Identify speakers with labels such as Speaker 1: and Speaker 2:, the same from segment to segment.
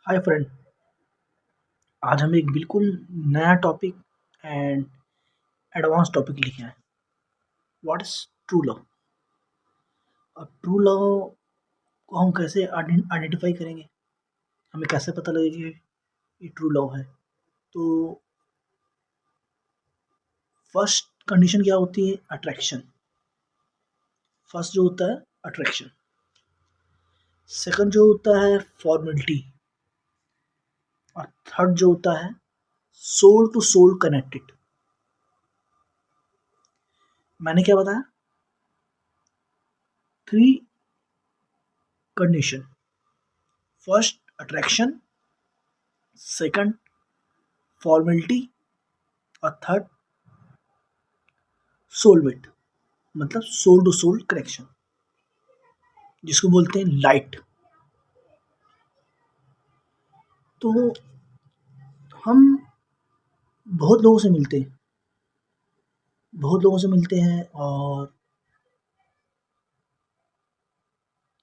Speaker 1: Hi friend. आज हम एक बिल्कुल नया टॉपिक एंड एडवांस टॉपिक लेके आए। What is true love. अब ट्रू लव को हम कैसे आइडेंटिफाई करेंगे, हमें कैसे पता लगेगा कि ये ट्रू लव है। तो फर्स्ट कंडीशन क्या होती है? अट्रैक्शन। फर्स्ट जो होता है अट्रैक्शन। सेकंड जो होता है फॉर्मेलिटी। और थर्ड जो होता है सोल टू सोल कनेक्टेड। मैंने क्या बताया? Three condition. First attraction, second formality, और थर्ड सोलमेट, मतलब सोल टू सोल कनेक्शन, जिसको बोलते हैं लाइट। तो हम बहुत लोगों से मिलते हैं, और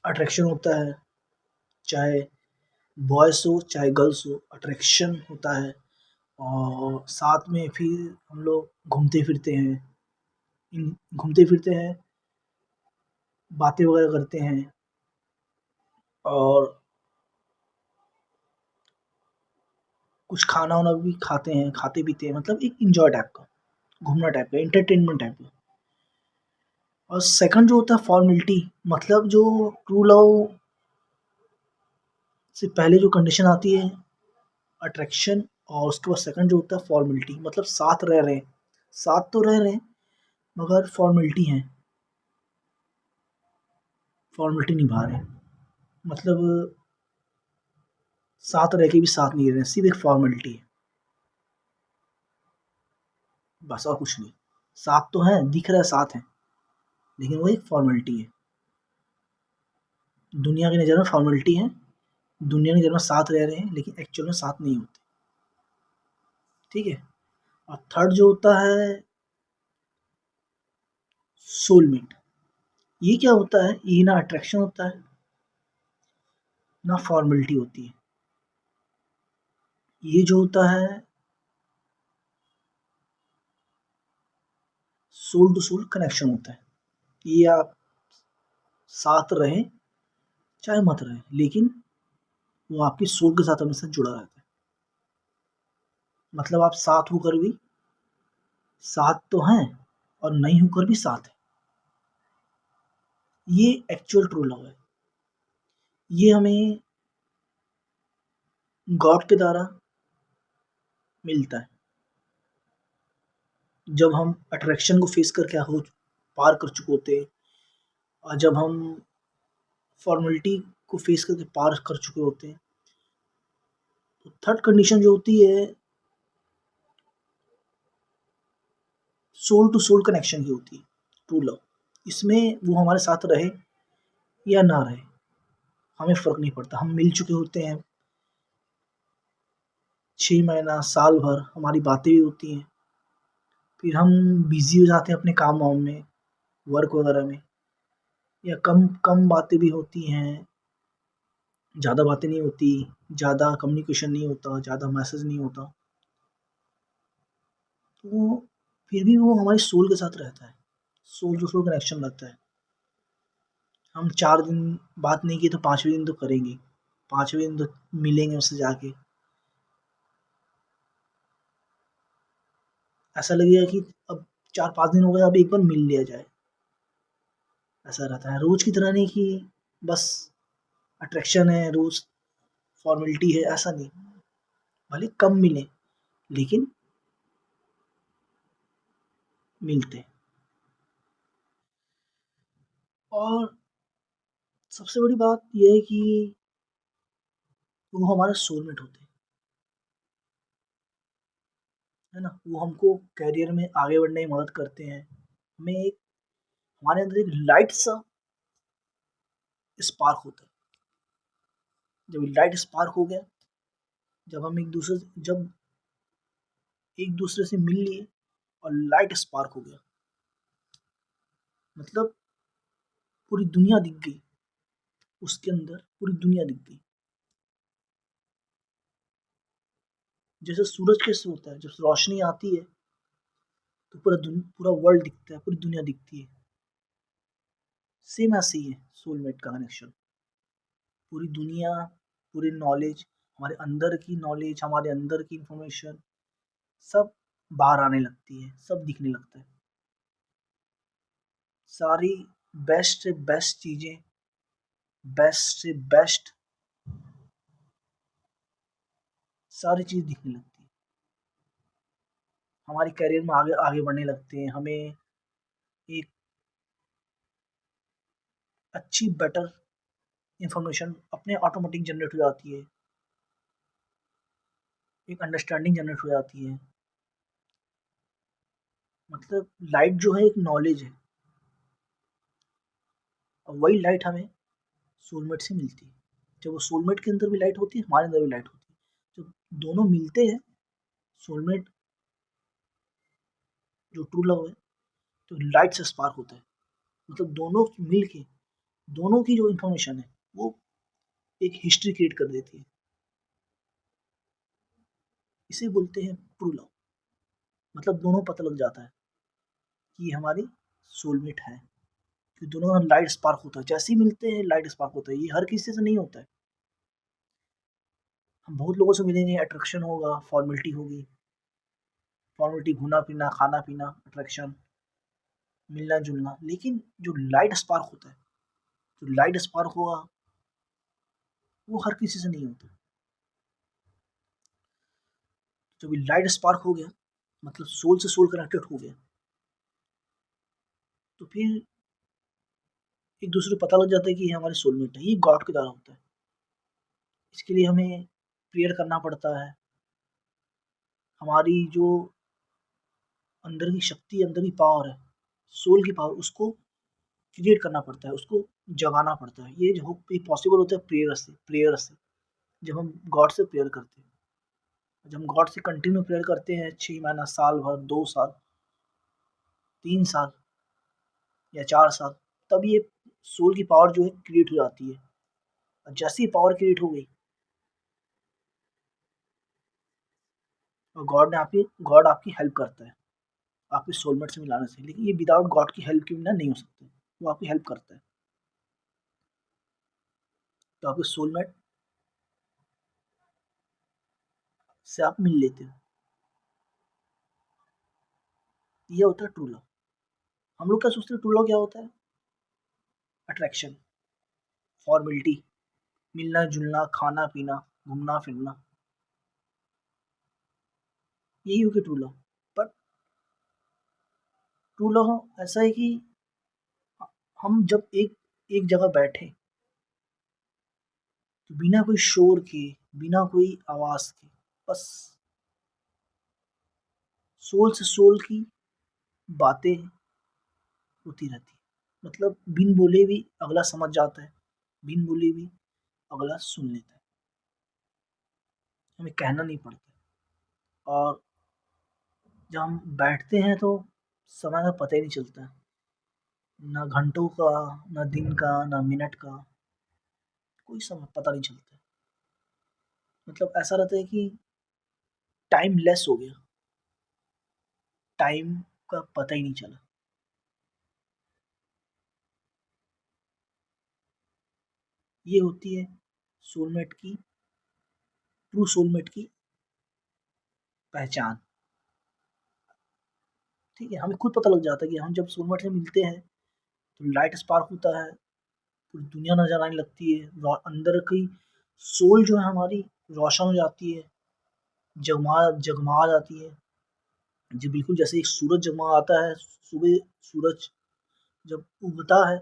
Speaker 1: अट्रैक्शन होता है, चाहे बॉयज़ हो चाहे गर्ल्स हो, अट्रैक्शन होता है। और साथ में फिर हम लोग घूमते फिरते हैं, बातें वगैरह करते हैं, और कुछ खाना वाना भी खाते हैं, खाते पीते हैं, मतलब एक इंजॉय टाइप का, घूमना टाइप का, एंटरटेनमेंट टाइप का। और सेकंड जो होता है फॉर्मेलिटी, मतलब जो ट्रू लव से पहले जो कंडीशन आती है अट्रैक्शन, और उसके बाद सेकंड जो होता है फॉर्मेलिटी, मतलब साथ रह रहे हैं, साथ तो रह रहे हैं मगर फॉर्मेलिटी है, फॉर्मेलिटी निभा रहे हैं, मतलब साथ रह के भी साथ नहीं रह रहे हैं, सिर्फ एक फॉर्मेलिटी है, बस और कुछ नहीं। साथ तो है, दिख रहा है साथ है, लेकिन वो एक फॉर्मेलिटी है। दुनिया की नज़र में फॉर्मेलिटी है, दुनिया की नज़र में साथ रह रहे हैं, लेकिन एक्चुअल में साथ नहीं होते। ठीक है। और थर्ड जो होता है सोलमेट। ये क्या होता है? ये ना अट्रैक्शन होता है, ना फॉर्मेलिटी होती है। ये जो होता है सोल टू सोल कनेक्शन होता है। ये आप साथ रहें चाहे मत रहें, लेकिन वो आपकी सोल के साथ हमेशा जुड़ा रहता है। मतलब आप साथ होकर भी साथ तो हैं, और नहीं होकर भी साथ है। ये एक्चुअल ट्रू लव है। ये हमें गॉड के द्वारा मिलता है, जब हम अट्रैक्शन को फेस करके हो पार कर चुके होते हैं, और जब हम फॉर्मेलिटी को फेस करके पार कर चुके होते हैं, तो थर्ड कंडीशन जो होती है सोल टू सोल कनेक्शन की होती है, ट्रू लव। इसमें वो हमारे साथ रहे या ना रहे, हमें फ़र्क नहीं पड़ता। हम मिल चुके होते हैं, 6 महीना, साल भर हमारी बातें भी होती हैं, फिर हम बिज़ी हो जाते हैं अपने काम-वाम में, वर्क वगैरह में, या कम कम बातें भी होती हैं, ज़्यादा बातें नहीं होती, ज़्यादा कम्युनिकेशन नहीं होता, ज़्यादा मैसेज नहीं होता। तो फिर भी वो हमारी सोल के साथ रहता है, सोल टू सोल कनेक्शन रहता है। हम 4 दिन बात नहीं की तो 5वें दिन तो करेंगे, 5वें दिन तो मिलेंगे उससे जाके। ऐसा लगेगा कि अब 4-5 दिन हो गए, अब एक बार मिल लिया जाए, ऐसा रहता है। रोज़ की तरह नहीं कि बस अट्रैक्शन है, रोज़ फॉर्मेलिटी है, ऐसा नहीं। भले कम मिलें, लेकिन मिलते हैं। और सबसे बड़ी बात ये है कि वो हमारे सोलमेट होते हैं, है ना? वो हमको करियर में आगे बढ़ने में मदद करते हैं। हमें एक हमारे अंदर एक लाइट सा स्पार्क होता है। जब लाइट स्पार्क हो गया, जब हम एक दूसरे से मिल लिए और लाइट स्पार्क हो गया, मतलब पूरी दुनिया दिख गई, उसके अंदर पूरी दुनिया दिख गई। जैसे सूरज कैसे होता है, जब रोशनी आती है तो पूरा वर्ल्ड दिखता है, पूरी दुनिया दिखती है। सेम ऐसे ही है सोलमेट का कनेक्शन। पूरी दुनिया, पूरी नॉलेज, हमारे अंदर की नॉलेज, हमारे अंदर की इंफॉर्मेशन सब बाहर आने लगती है, सब दिखने लगता है। सारी बेस्ट से बेस्ट चीजें, बेस्ट से बेस्ट सारी चीज दिखने लगती है। हमारे करियर में आगे आगे बढ़ने लगते हैं, हमें एक अच्छी बेटर इंफॉर्मेशन अपने ऑटोमेटिक जनरेट हो जाती है, एक अंडरस्टैंडिंग जनरेट हो जाती है। मतलब लाइट जो है एक नॉलेज है, और वही लाइट हमें सोलमेट से मिलती है। जब वो सोलमेट के अंदर भी लाइट होती है, हमारे अंदर भी लाइट होती है। जब दोनों मिलते हैं, सोलमेट जो ट्रू लव है, तो लाइट से स्पार्क होता है। मतलब दोनों मिल के, दोनों की जो इंफॉर्मेशन है वो एक हिस्ट्री क्रिएट कर देती है। इसे बोलते हैं ट्रू लव। मतलब दोनों पता लग जाता है कि ये हमारी सोलमेट है, कि दोनों का लाइट स्पार्क होता है। जैसे ही मिलते हैं लाइट स्पार्क होता है। ये हर किसी से नहीं होता है। हम बहुत लोगों से मिलेंगे, अट्रैक्शन होगा, फॉर्मेलिटी होगी, फॉर्मेलिटी, घूमना पीना, खाना पीना, अट्रैक्शन, मिलना जुलना। लेकिन जो लाइट स्पार्क होता है, जो लाइट स्पार्क होगा, वो हर किसी से नहीं होता। जब लाइट स्पार्क हो गया, मतलब सोल से सोल कनेक्टेड हो गया, तो फिर एक दूसरे को पता लग जाता है कि ये हमारे सोलमेट है। ये गॉड के द्वारा होता है। इसके लिए हमें प्रेयर करना पड़ता है। हमारी जो अंदर की शक्ति, अंदर की पावर है, सोल की पावर, उसको क्रिएट करना पड़ता है, उसको जगाना पड़ता है। ये जो पॉसिबल होता है प्रेयर से। जब हम गॉड से प्रेयर करते हैं, जब हम गॉड से कंटिन्यू प्रेयर करते हैं 6 महीना, साल भर, 2 साल, 3 साल या 4 साल, तब ये सोल की पावर जो है क्रिएट हो जाती है। और जैसे ही पावर क्रिएट हो गई, और गॉड आपकी हेल्प करता है आपके सोलमेट से मिलाने से। लेकिन ये विदाउट गॉड की हेल्प के बिना नहीं हो सकते। वो आपकी हेल्प करता है। तो आपके सोलमेट से आप मिल लेते हो। ये होता है ट्रू लव। हम लोग क्या सोचते हैं ट्रू लव क्या होता है? अट्रैक्शन, फॉर्मेलिटी, मिलना जुलना, खाना पीना, घूमना फिरना, यही हो गया true love. But true love ऐसा है कि हम जब एक एक जगह बैठे, तो बिना कोई शोर के, बिना कोई आवाज के, बस सोल से सोल की बातें होती रहती है। मतलब बिन बोले भी अगला समझ जाता है, बिन बोले भी अगला सुन लेता है। हमें कहना नहीं पड़ता। और जब हम बैठते हैं तो समय का पता ही नहीं चलता। ना घंटों का, ना दिन का, ना मिनट का, कोई समय पता नहीं चलता। मतलब ऐसा रहता है कि टाइम लेस हो गया, टाइम का पता ही नहीं चला। ये होती है सोलमेट की, ट्रू सोलमेट की पहचान। ठीक है, हमें खुद पता लग जाता है कि हम जब सोलमेट से मिलते हैं तो लाइट स्पार्क होता है, पूरी दुनिया नजर आने लगती है, अंदर की सोल जो है हमारी रोशन हो जाती है, जगमा जगमा जाती है। जी बिल्कुल, जैसे एक सूरज जगमा आता है सुबह, सूरज जब उगता है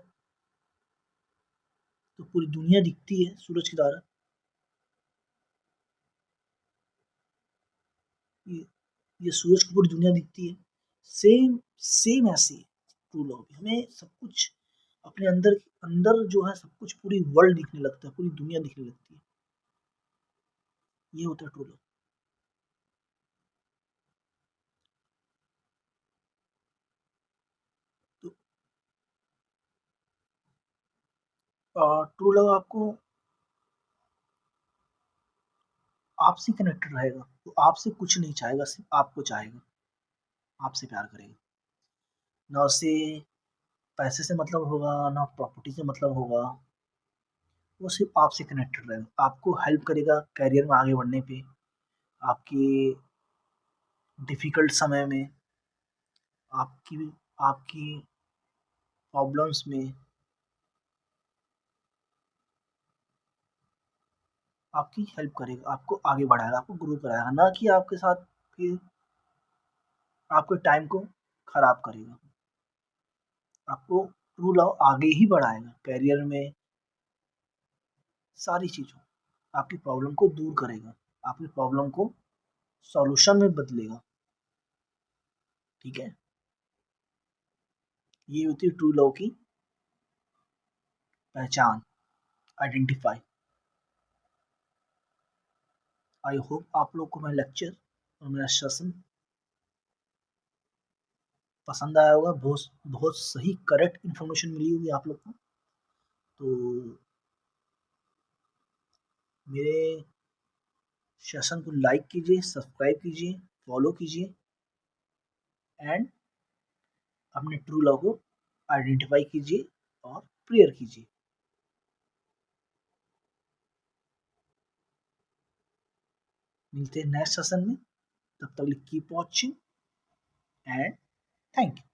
Speaker 1: तो पूरी दुनिया दिखती है सूरज की तरह। ये ये सूरज को पूरी दुनिया दिखती है। सेम सेम ऐसे ट्रू लव भी हमें सब कुछ अपने अंदर, अंदर जो है सब कुछ, पूरी वर्ल्ड दिखने लगता है, पूरी दुनिया दिखने लगती है। ये होता है ट्रू लव। तो ट्रू लव आपको आपसे कनेक्टेड रहेगा, वो आपसे कुछ नहीं चाहेगा, सिर्फ आपको चाहेगा, आपसे प्यार करेगा। ना उसे पैसे से मतलब होगा, ना प्रॉपर्टी से मतलब होगा, वो सिर्फ आपसे कनेक्टेड रहेगा, आपको हेल्प करेगा करियर में आगे बढ़ने पे, आपके डिफिकल्ट समय में, आपकी आपकी प्रॉब्लम्स में, आपकी हेल्प करेगा, आपको आगे बढ़ाएगा, आपको ग्रो कराएगा, ना कि आपके साथ फिर आपके टाइम को खराब करेगा। आपको ट्रू लव आगे ही बढ़ाएगा करियर में, सारी चीज़ों, आपकी प्रॉब्लम को दूर करेगा, आपकी प्रॉब्लम को सॉल्यूशन में बदलेगा। ठीक है, ये होती है ट्रू लव की पहचान, आइडेंटिफाई। आई होप आप लोग को मेरा लेक्चर और मेरा सेशन पसंद आया होगा, बहुत बहुत सही करेक्ट इन्फॉर्मेशन मिली होगी आप लोग को। तो मेरे सेशन को लाइक कीजिए, सब्सक्राइब कीजिए, फॉलो कीजिए एंड अपने ट्रू लव को आइडेंटिफाई कीजिए और प्रेयर कीजिए। मिलते हैं नेक्स्ट सेशन में, तब तक keep watching and thank you.